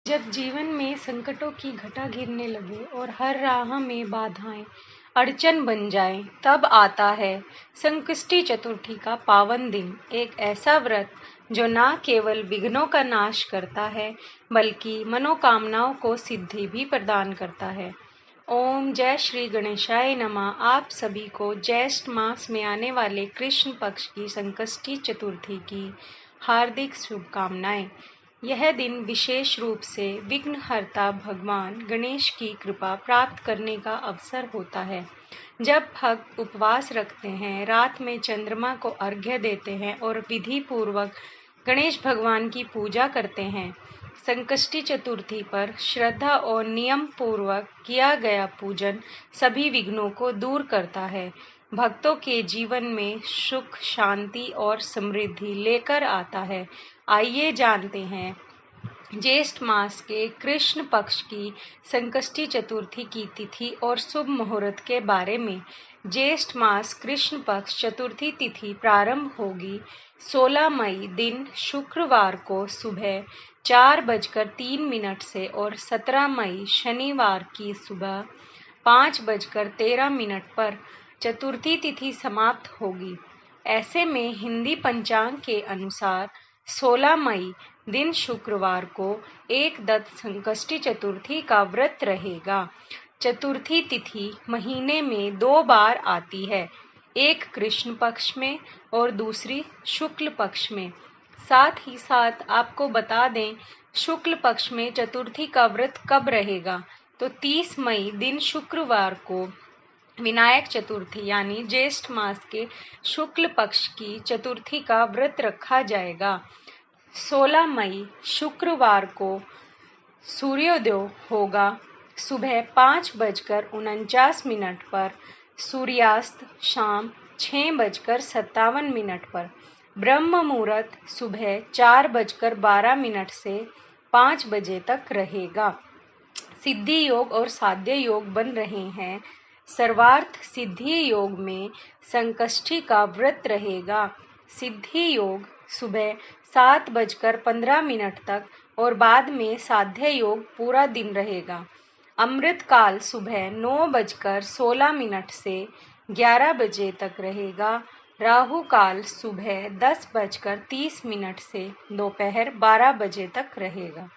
जब जीवन में संकटों की घटा गिरने लगे और हर राह में बाधाएं अड़चन बन जाएं, तब आता है संकष्टी चतुर्थी का पावन दिन। एक ऐसा व्रत जो न केवल विघ्नों का नाश करता है बल्कि मनोकामनाओं को सिद्धि भी प्रदान करता है। ओम जय श्री गणेशाय नमः। आप सभी को ज्येष्ठ मास में आने वाले कृष्ण पक्ष की संकष्टी चतुर्थी की हार्दिक शुभकामनाएं। यह दिन विशेष रूप से विघ्नहर्ता भगवान गणेश की कृपा प्राप्त करने का अवसर होता है। जब भक्त उपवास रखते हैं, रात में चंद्रमा को अर्घ्य देते हैं और विधि पूर्वक गणेश भगवान की पूजा करते हैं। संकष्टी चतुर्थी पर श्रद्धा और नियम पूर्वक किया गया पूजन सभी विघ्नों को दूर करता है, भक्तों के जीवन में सुख, शांति और समृद्धि लेकर आता है। आइए जानते हैं ज्येष्ठ मास के कृष्ण पक्ष की संकष्टी चतुर्थी की तिथि और शुभ मुहूर्त के बारे में। ज्येष्ठ मास कृष्ण पक्ष चतुर्थी तिथि प्रारंभ होगी 16 मई दिन शुक्रवार को सुबह 4:03 से और 17 मई शनिवार की सुबह 5:13 पर चतुर्थी तिथि समाप्त होगी। ऐसे में हिंदी पंचांग के अनुसार 16 मई दिन शुक्रवार को एकदत्त संकष्टी चतुर्थी का व्रत रहेगा। चतुर्थी तिथि महीने में 2 बार आती है, एक कृष्ण पक्ष में और दूसरी शुक्ल पक्ष में। साथ ही साथ आपको बता दें, शुक्ल पक्ष में चतुर्थी का व्रत कब रहेगा, तो 30 मई दिन शुक्रवार को विनायक चतुर्थी यानी ज्येष्ठ मास के शुक्ल पक्ष की चतुर्थी का व्रत रखा जाएगा। 16 मई शुक्रवार को सूर्योदय होगा सुबह 5:49 पर, सूर्यास्त शाम 6:57 पर। ब्रह्म मुहूर्त सुबह 4:12 से 5 बजे तक रहेगा। सिद्धि योग और साध्य योग बन रहे हैं। सर्वार्थ सिद्धि योग में संकष्टी का व्रत रहेगा। सिद्धि योग सुबह 7:15 तक और बाद में साध्य योग पूरा दिन रहेगा। अमृत काल सुबह 9:16 से 11 बजे तक रहेगा। राहु काल सुबह 10:30 से दोपहर 12 बजे तक रहेगा।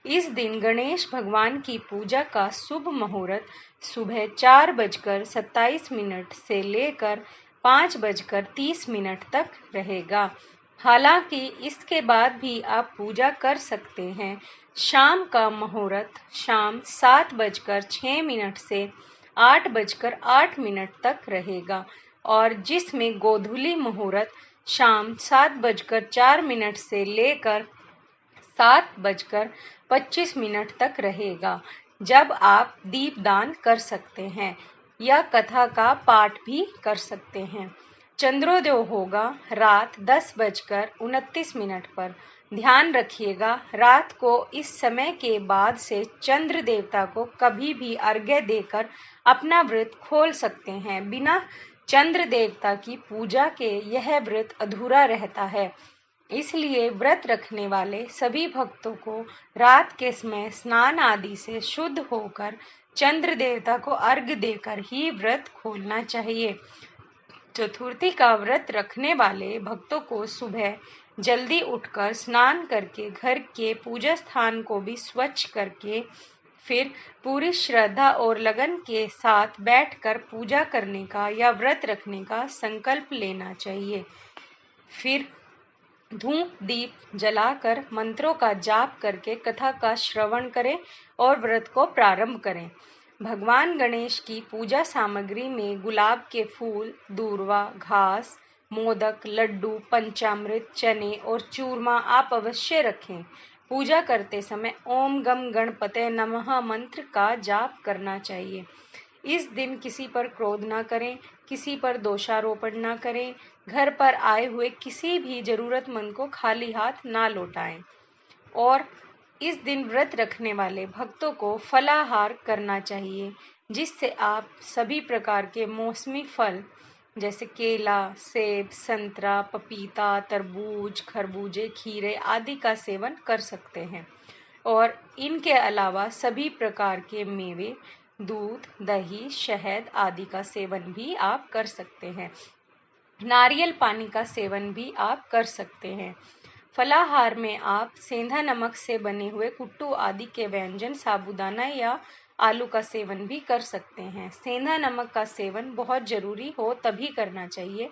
इस दिन गणेश भगवान की पूजा का शुभ मुहूर्त सुबह 4:27 से लेकर 5:30 तक रहेगा। हालांकि इसके बाद भी आप पूजा कर सकते हैं। शाम का मुहूर्त शाम 7:06 से 8:08 तक रहेगा और जिसमें गोधूली मुहूर्त शाम 7:04 से लेकर 7:25 तक रहेगा, जब आप दीपदान कर सकते हैं या कथा का पाठ भी कर सकते हैं। चंद्रोदय होगा रात 10:29 पर। ध्यान रखिएगा, रात को इस समय के बाद से चंद्र देवता को कभी भी अर्घ्य देकर अपना व्रत खोल सकते हैं। बिना चंद्र देवता की पूजा के यह व्रत अधूरा रहता है। इसलिए व्रत रखने वाले सभी भक्तों को रात के समय स्नान आदि से शुद्ध होकर चंद्र देवता को अर्घ्य देकर ही व्रत खोलना चाहिए। चतुर्थी का व्रत रखने वाले भक्तों को सुबह जल्दी उठकर स्नान करके घर के पूजा स्थान को भी स्वच्छ करके फिर पूरी श्रद्धा और लगन के साथ बैठकर पूजा करने का या व्रत रखने का संकल्प लेना चाहिए। फिर धूप दीप जलाकर मंत्रों का जाप करके कथा का श्रवण करें और व्रत को प्रारंभ करें। भगवान गणेश की पूजा सामग्री में गुलाब के फूल, दूर्वा, घास, मोदक, लड्डू, पंचामृत, चने और चूरमा आप अवश्य रखें। पूजा करते समय ओम गम गणपते नमः मंत्र का जाप करना चाहिए। इस दिन किसी पर क्रोध ना करें, किसी पर दोषारोपण ना करें, घर पर आए हुए किसी भी जरूरतमंद को खाली हाथ ना लौटाएं और इस दिन व्रत रखने वाले भक्तों को फलाहार करना चाहिए, जिससे आप सभी प्रकार के मौसमी फल जैसे केला, सेब, संतरा, पपीता, तरबूज, खरबूजे, खीरे आदि का सेवन कर सकते हैं। और इनके अलावा सभी प्रकार के मेवे, दूध, दही, शहद आदि का सेवन भी आप कर सकते हैं। नारियल पानी का सेवन भी आप कर सकते हैं। फलाहार में आप सेंधा नमक से बने हुए कुट्टू आदि के व्यंजन, साबूदाना या आलू का सेवन भी कर सकते हैं। सेंधा नमक का सेवन बहुत जरूरी हो तभी करना चाहिए,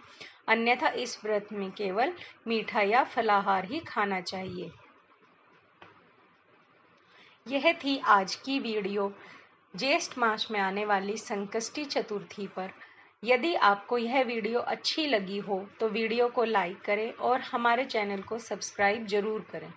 अन्यथा इस व्रत में केवल मीठा या फलाहार ही खाना चाहिए। यह थी आज की वीडियो ज्येष्ठ मास में आने वाली संकष्टी चतुर्थी पर। यदि आपको यह वीडियो अच्छी लगी हो तो वीडियो को लाइक करें और हमारे चैनल को सब्सक्राइब जरूर करें।